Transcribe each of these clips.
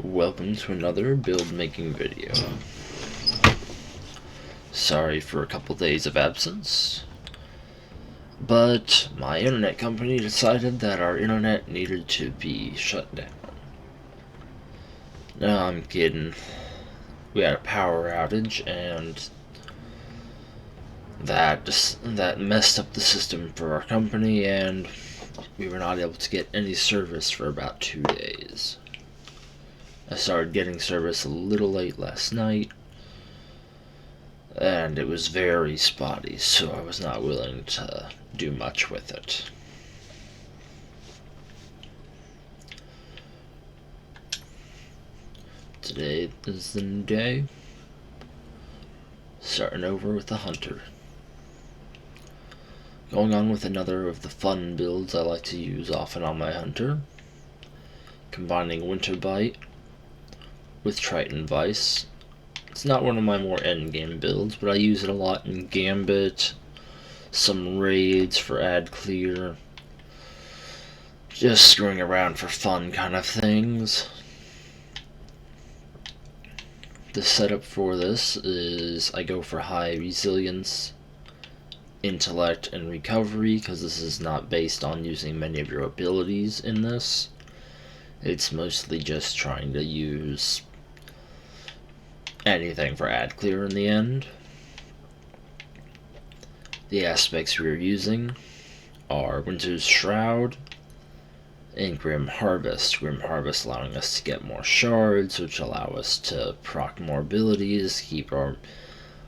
Welcome to another build making video. Sorry for a couple days of absence, but my internet company decided that our internet needed to be shut down. No, I'm kidding. We had a power outage and that messed up the system for our company, and we were not able to get any service for about 2 days. I started getting service a little late last night, and it was very spotty, so I was not willing to do much with it. Today is the new day. Starting over with the hunter. Going on with another of the fun builds I like to use often on my hunter. Combining Winterbite with Triton Vice. It's not one of my more endgame builds, but I use it a lot in Gambit, some raids for ad clear, just screwing around for fun kind of things. The setup for this is I go for high resilience, intellect, and recovery, because this is not based on using many of your abilities in this. It's mostly just trying to use anything for ad clear in the end. The aspects we are using are Winter's Shroud and Grim Harvest. Grim Harvest allowing us to get more shards, which allow us to proc more abilities, keep our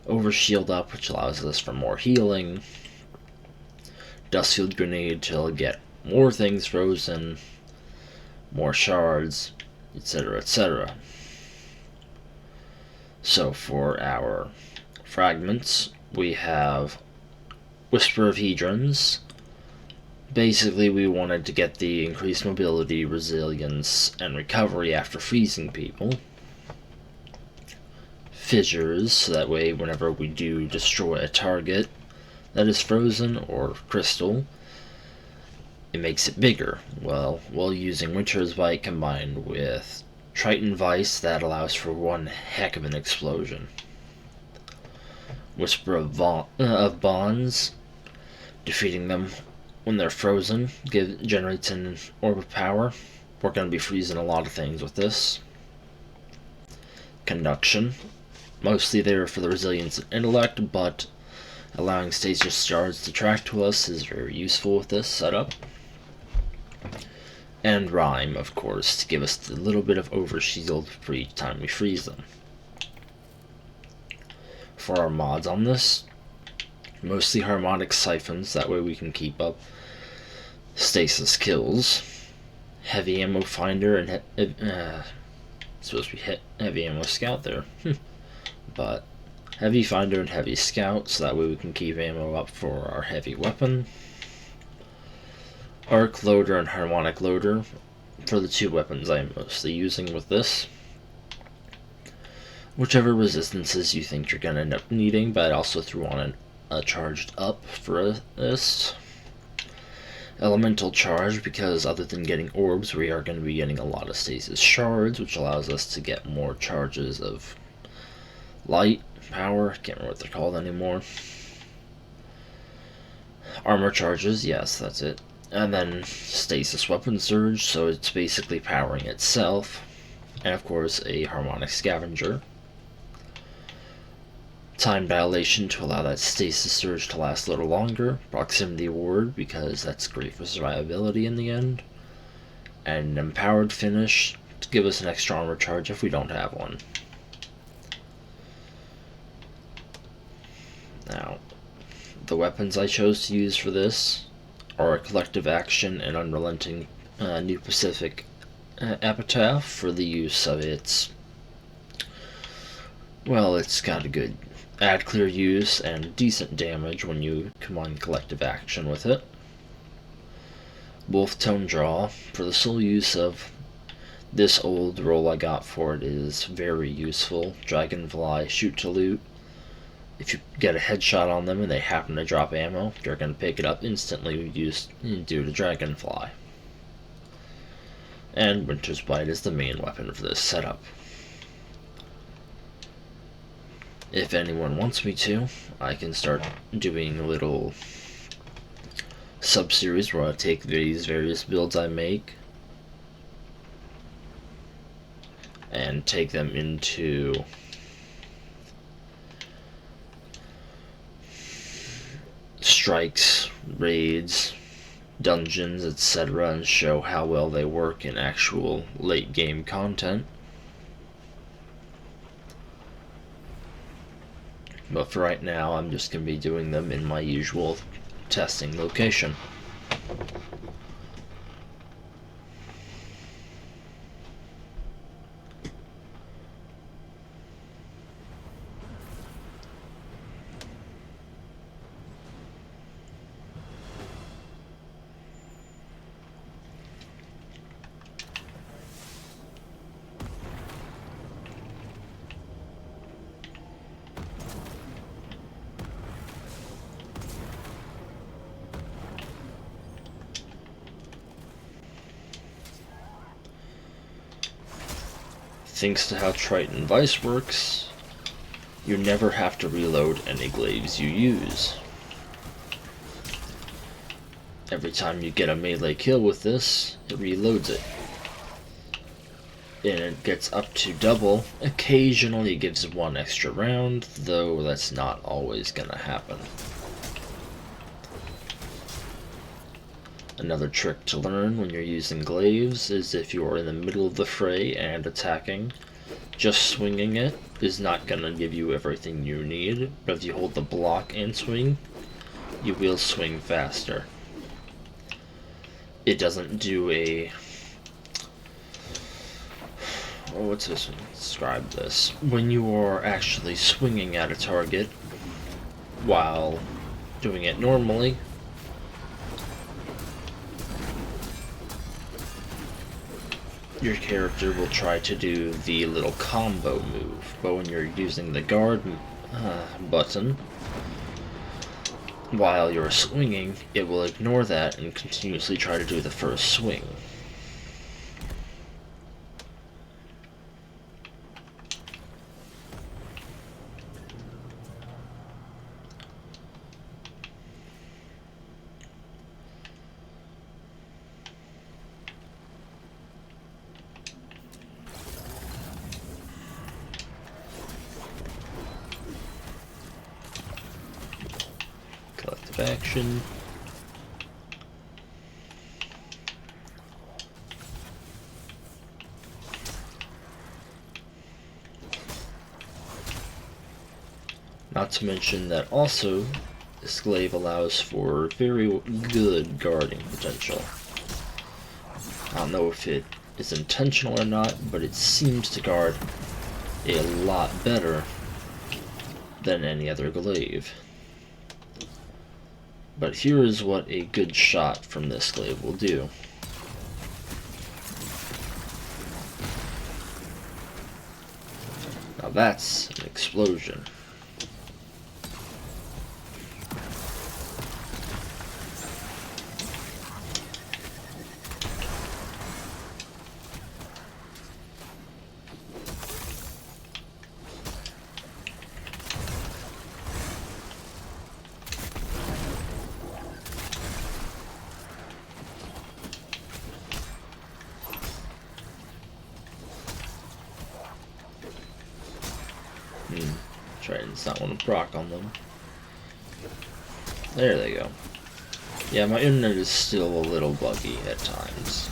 overshield up, which allows us for more healing. Dustfield Grenade to get more things frozen, more shards, etc., etc. So for our fragments, we have Whisper of Hedrons. Basically, we wanted to get the increased mobility, resilience, and recovery after freezing people. Fissures, so that way whenever we do destroy a target that is frozen or crystal, it makes it bigger. Well, while using Winter's Bite combined with Triton Vice, that allows for one heck of an explosion. Whisper of Bonds, defeating them when they're frozen, generates an orb of power. We're going to be freezing a lot of things with this. Conduction, mostly there for the resilience and intellect, but allowing stasis shards to track to us is very useful with this setup. And Rhyme, of course, to give us a little bit of overshield for each time we freeze them. For our mods on this, mostly harmonic siphons, that way we can keep up stasis kills. Heavy ammo finder and supposed to be heavy ammo scout there, but heavy finder and heavy scout, so that way we can keep ammo up for our heavy weapon. Arc loader and harmonic loader for the two weapons I'm mostly using with this. Whichever resistances you think you're going to end up needing, but I also threw on a charged up for this. Elemental charge, because other than getting orbs, we are going to be getting a lot of stasis shards, which allows us to get more charges of light, power, can't remember what they're called anymore. Armor charges, yes, that's it. And then stasis weapon surge, so it's basically powering itself. And of course a harmonic scavenger. Time dilation to allow that stasis surge to last a little longer. Proximity ward, because that's great for survivability in the end. And empowered finish to give us an extra armor charge if we don't have one. Now, the weapons I chose to use for this are a collective action and unrelenting New Pacific epitaph for the use of its, well, it's got a good ad clear use and decent damage when you combine collective action with it. Wolf Tone Draw, for the sole use of this old roll I got for it, is very useful. Dragonfly, shoot to loot. If you get a headshot on them and they happen to drop ammo, you're going to pick it up instantly due to Dragonfly. And Winterbite is the main weapon for this setup. If anyone wants me to, I can start doing a little sub-series where I take these various builds I make and take them into strikes, raids, dungeons, etc., and show how well they work in actual late game content. But for right now, I'm just going to be doing them in my usual testing location. Thanks to how Triton Vice works, you never have to reload any glaives you use. Every time you get a melee kill with this, it reloads it. And it gets up to double. Occasionally it gives one extra round, though that's not always gonna happen. Another trick to learn when you're using glaives is if you are in the middle of the fray and attacking, just swinging it is not going to give you everything you need, but if you hold the block and swing, you will swing faster. It doesn't do a... what's this? Describe this. When you are actually swinging at a target while doing it normally, your character will try to do the little combo move, but when you're using the guard button while you're swinging, it will ignore that and continuously try to do the first swing. Collective action. Not to mention that also, this glaive allows for very good guarding potential. I don't know if it is intentional or not, but it seems to guard a lot better than any other glaive. But here is what a good shot from this glaive will do. Now that's an explosion. Triton does not want to proc on them. There they go. Yeah, my internet is still a little buggy at times.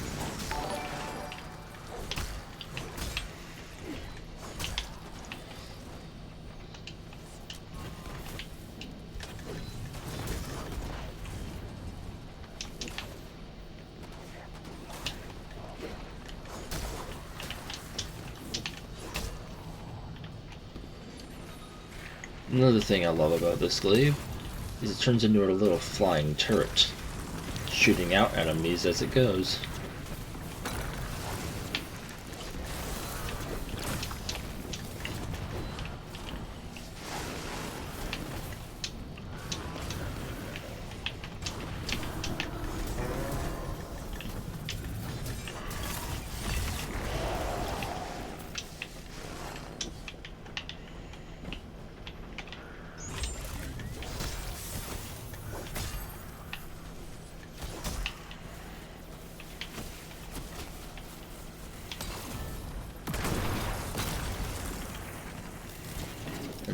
Another thing I love about this glaive is it turns into a little flying turret, shooting out enemies as it goes.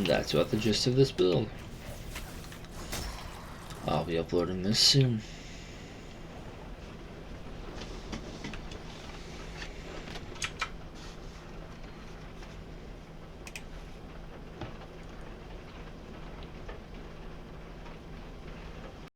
And that's about the gist of this build. I'll be uploading this soon.